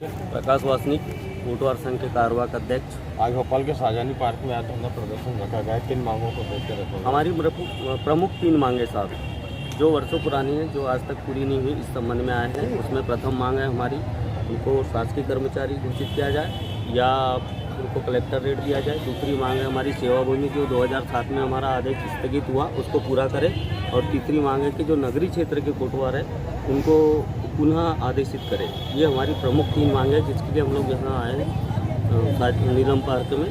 प्रकाश वासनिक कोटवार संघ के कार्यवाहक अध्यक्ष। आज भोपाल के शाहजहानी पार्क में धरना प्रदर्शन रखा गया। किन मांगों को लेकर रखा? हमारी प्रमुख 3 मांगे साहब, जो वर्षों पुरानी है, जो आज तक पूरी नहीं हुई, इस संबंध में आए हैं। उसमें प्रथम मांग है हमारी, उनको शासकीय कर्मचारी घोषित किया जाए या उनको कलेक्टर रेट दिया जाए। दूसरी मांग है हमारी सेवा भूमि, जो 2007 में हमारा आदेश स्थगित हुआ, उसको पूरा करें। और तीसरी मांग है कि जो नगरीय क्षेत्र के कोटवार है उनको पुनः आदेशित करें। ये हमारी प्रमुख 3 मांग है, जिसके लिए हम लोग यहाँ आए हैं नीलम पार्क में,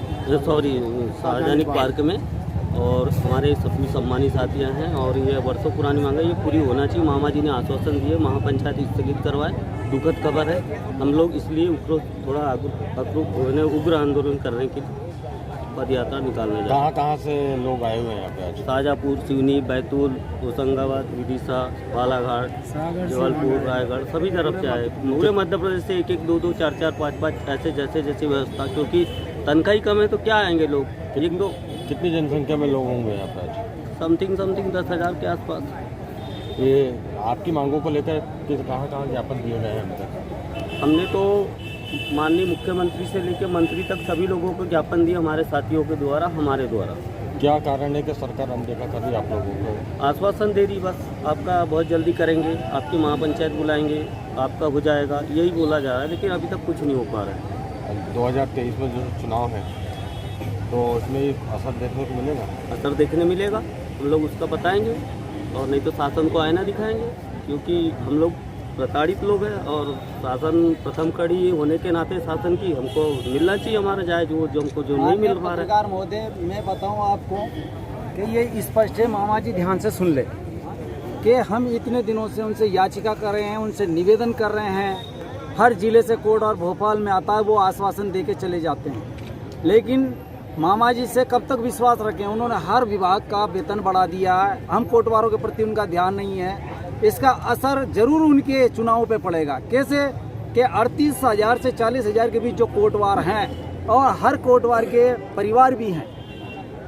शाहजहानी पार्क में। और हमारे सभी सम्मानित साथियाँ हैं और ये वर्षों पुरानी मांग है, ये पूरी होना चाहिए। मामा जी ने आश्वासन दिए, महापंचायत स्थगित करवाए। दुखद खबर है, हम लोग इसलिए थोड़ा उग्र आंदोलन करने की पद यात्रा निकालने जा रहे हैं। कहाँ से लोग आए हुए हैं यहाँ पे आज? शाहजहाँपुर, सिवनी, बैतूल, होशंगाबाद, विदिशा, बालाघाट, जबलपुर, रायगढ़, सभी तरफ से आए। पूरे मध्य प्रदेश से 1-1, 2-2, 4-4, 5-5 ऐसे जैसे व्यवस्था, क्योंकि तनख्वाही कम है तो क्या आएंगे लोग। 1-2 कितनी जनसंख्या में लोग होंगे यहाँ पे आज? समथिंग 10,000 के आसपास। ये आपकी मांगों को लेकर कहाँ ज्ञापन दिए गए हैं अभी तक? हमने तो माननीय मुख्यमंत्री से लेकर मंत्री तक सभी लोगों को ज्ञापन दिए, हमारे साथियों के द्वारा, हमारे द्वारा। क्या कारण है कि सरकार अनदेखा कर रही है आप लोगों को? आश्वासन दे रही, बस आपका बहुत जल्दी करेंगे, आपकी महापंचायत बुलाएंगे, आपका हो जाएगा, यही बोला जा रहा है, लेकिन अभी तक कुछ नहीं हो पा रहा है। 2023 में जो चुनाव है तो उसमें असर देखने को मिलेगा? असर देखने मिलेगा, हम लोग उसका बताएंगे, और नहीं तो शासन को आईना दिखाएंगे, क्योंकि हम लोग प्रताड़ित लोग हैं और शासन प्रथम कड़ी होने के नाते शासन की हमको मिलना चाहिए हमारा जायज, वो जो हमको जो नहीं मिल पा रहा है। महोदय, मैं बताऊं आपको कि ये स्पष्ट है, मामा जी ध्यान से सुन ले कि हम इतने दिनों से उनसे याचिका कर रहे हैं, उनसे निवेदन कर रहे हैं। हर जिले से कोर्ट और भोपाल में आता है, वो आश्वासन दे के चले जाते हैं, लेकिन मामा जी से कब तक विश्वास रखें। उन्होंने हर विभाग का वेतन बढ़ा दिया है, हम कोटवारों के प्रति उनका ध्यान नहीं है। इसका असर जरूर उनके चुनाव पे पड़ेगा। कैसे कि 38,000 से 40,000 के बीच जो कोटवार हैं और हर कोटवार के परिवार भी हैं,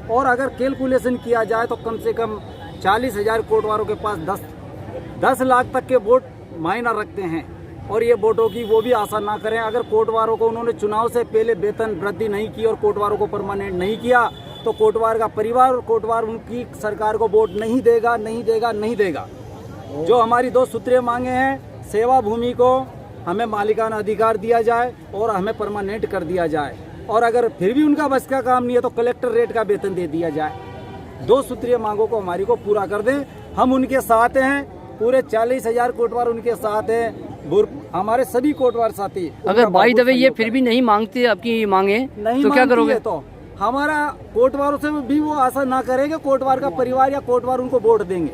और अगर कैलकुलेशन किया जाए तो कम से कम 40,000 कोटवारों के पास 10 लाख तक के वोट मायना रखते हैं। और ये वोटों की वो भी आशा ना करें। अगर कोटवारों को उन्होंने चुनाव से पहले वेतन वृद्धि नहीं की और कोटवारों को परमानेंट नहीं किया, तो कोटवार का परिवार और कोटवार उनकी सरकार को वोट नहीं देगा। जो हमारी 2 सूत्रीय मांगे हैं, सेवा भूमि को हमें मालिकाना अधिकार दिया जाए और हमें परमानेंट कर दिया जाए, और अगर फिर भी उनका बस का काम नहीं है तो कलेक्टर रेट का वेतन दे दिया जाए। 2 सूत्रीय मांगों को हमारी को पूरा कर दें, हम उनके साथ हैं। पूरे 40,000 कोटवार उनके साथ हैं, हमारे सभी कोटवार साथी। अगर बाई द वे ये फिर भी नहीं मांगते आपकी मांगे नहीं तो क्या करोगे? तो हमारा कोटवारों से भी वो आशा ना करेंगे, कोटवार का परिवार या कोटवार उनको वोट देंगे।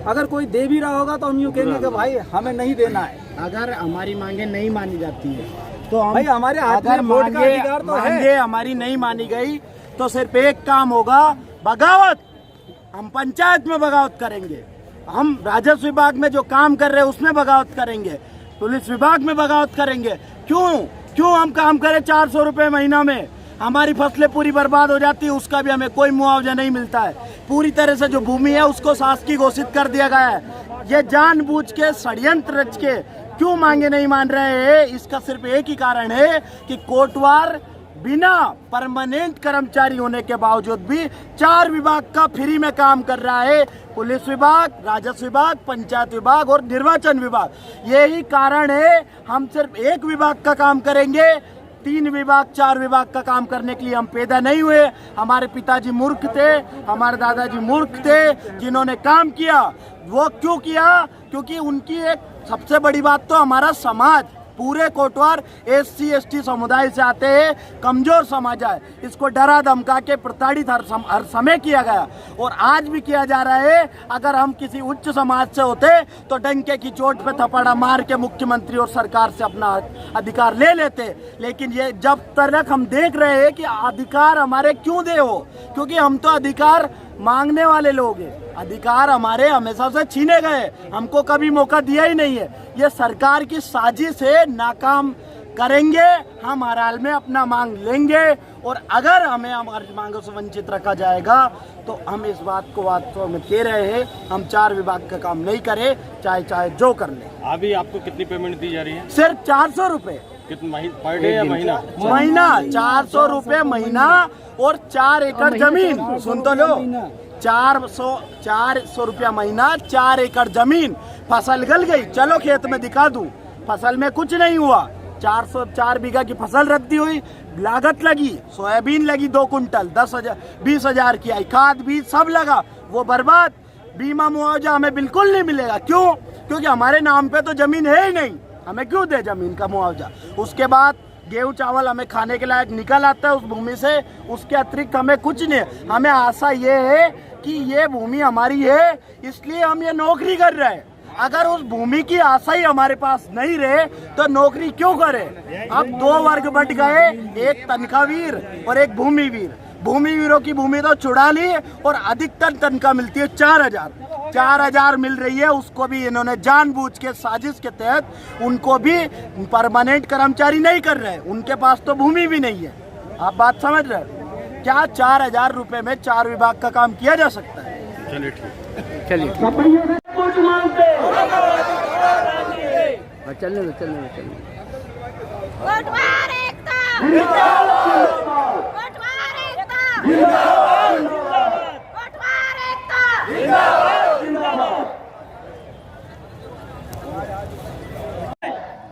अगर कोई दे भी रहा होगा तो हम यूँ कहेंगे कि भाई हमें नहीं देना है। अगर हमारी मांगे नहीं मानी जाती है तो हम, भाई हमारे हाथ में वोट का अधिकार तो है। मांगे हमारी नहीं मानी गई तो सिर्फ एक काम होगा, बगावत। हम पंचायत में बगावत करेंगे, हम राजस्व विभाग में जो काम कर रहे हैं उसमें बगावत करेंगे, पुलिस विभाग में बगावत करेंगे। क्यों हम काम करें 400 रुपये महीना में, हमारी फसलें पूरी बर्बाद हो जाती है, उसका भी हमें कोई मुआवजा नहीं मिलता है। पूरी तरह से जो भूमि है उसको शासकीय घोषित कर दिया गया है। ये जानबूझ के षड्यंत्र रच के क्यों मांगे नहीं मान रहे हैं? इसका सिर्फ एक ही कारण है कि कोटवार बिना परमानेंट कर्मचारी होने के बावजूद भी 4 विभाग का फ्री में काम कर रहा है, पुलिस विभाग, राजस्व विभाग, पंचायत विभाग और निर्वाचन विभाग। यही कारण है हम सिर्फ एक विभाग का काम करेंगे। 3 विभाग 4 विभाग का काम करने के लिए हम पैदा नहीं हुए। हमारे पिताजी मूर्ख थे, हमारे दादाजी मूर्ख थे, जिन्होंने काम किया वो क्यों किया? क्योंकि उनकी एक सबसे बड़ी बात तो हमारा समाज, पूरे कोटवार SC ST समुदाय से आते हैं, कमजोर समाज है। इसको डरा धमका के प्रताड़ित हर समय किया गया और आज भी किया जा रहा है। अगर हम किसी उच्च समाज से होते तो डंके की चोट पे थप्पड़ा मार के मुख्यमंत्री और सरकार से अपना अधिकार ले लेते, लेकिन ये जब तक हम देख रहे हैं कि अधिकार हमारे क्यों दे हो, क्योंकि हम तो अधिकार मांगने वाले लोग हैं। अधिकार हमारे हमेशा से छीने गए, हमको कभी मौका दिया ही नहीं है। ये सरकार की साजिश है, नाकाम करेंगे, हम हर हाल में अपना मांग लेंगे। और अगर हमें हमारी मांगों से वंचित रखा जाएगा तो हम इस बात को वास्तव में कह रहे हैं, हम 4 विभाग का काम नहीं करें, चाहे जो कर ले। अभी आपको कितनी पेमेंट दी जा रही है? सिर्फ 400 रुपये कितना पर डे या महीना? महीना 400 रुपये महीना। और 4 एकड़ जमीन, सुन तो लो, 400 रुपया महीना, 4 एकड़ जमीन। फसल गल गई, चलो खेत में दिखा दूं, फसल में कुछ नहीं हुआ। 404 बीघा की फसल रद्दी हुई, लागत लगी, सोयाबीन लगी 2 कुंटल, 20,000 की आई, खाद बीज सब लगा, वो बर्बाद। बीमा मुआवजा हमें बिल्कुल नहीं मिलेगा। क्यों? क्योंकि हमारे नाम पे तो जमीन है ही नहीं, हमें क्यों दे जमीन का मुआवजा। उसके बाद गेहूं चावल हमें खाने के लायक निकल आता है उस भूमि से, उसके अतिरिक्त हमें कुछ नहीं। हमें आशा ये है कि ये भूमि हमारी है, इसलिए हम ये नौकरी कर रहे हैं। अगर उस भूमि की आशा ही हमारे पास नहीं रहे तो नौकरी क्यों करें। अब 2 वर्ग बट गए, एक तनख्वाहवीर और एक भूमिवीर। भूमिवीरों की भूमि तो छुड़ा ली और अधिकतम तनख्वाह मिलती है 4,000 मिल रही है। उसको भी इन्होंने जानबूझ के साजिश के तहत उनको भी परमानेंट कर्मचारी नहीं कर रहे, उनके पास तो भूमि भी नहीं है। आप बात समझ रहे हैं? क्या 4,000 रुपए में 4 विभाग का काम किया जा सकता है? चलिए ठीक, चलिए कुछ मांगते चलने दो। कोटवार एकता कोटवार एकता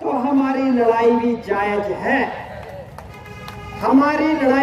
तो हमारी लड़ाई भी जायज है। हमारी लड़ाई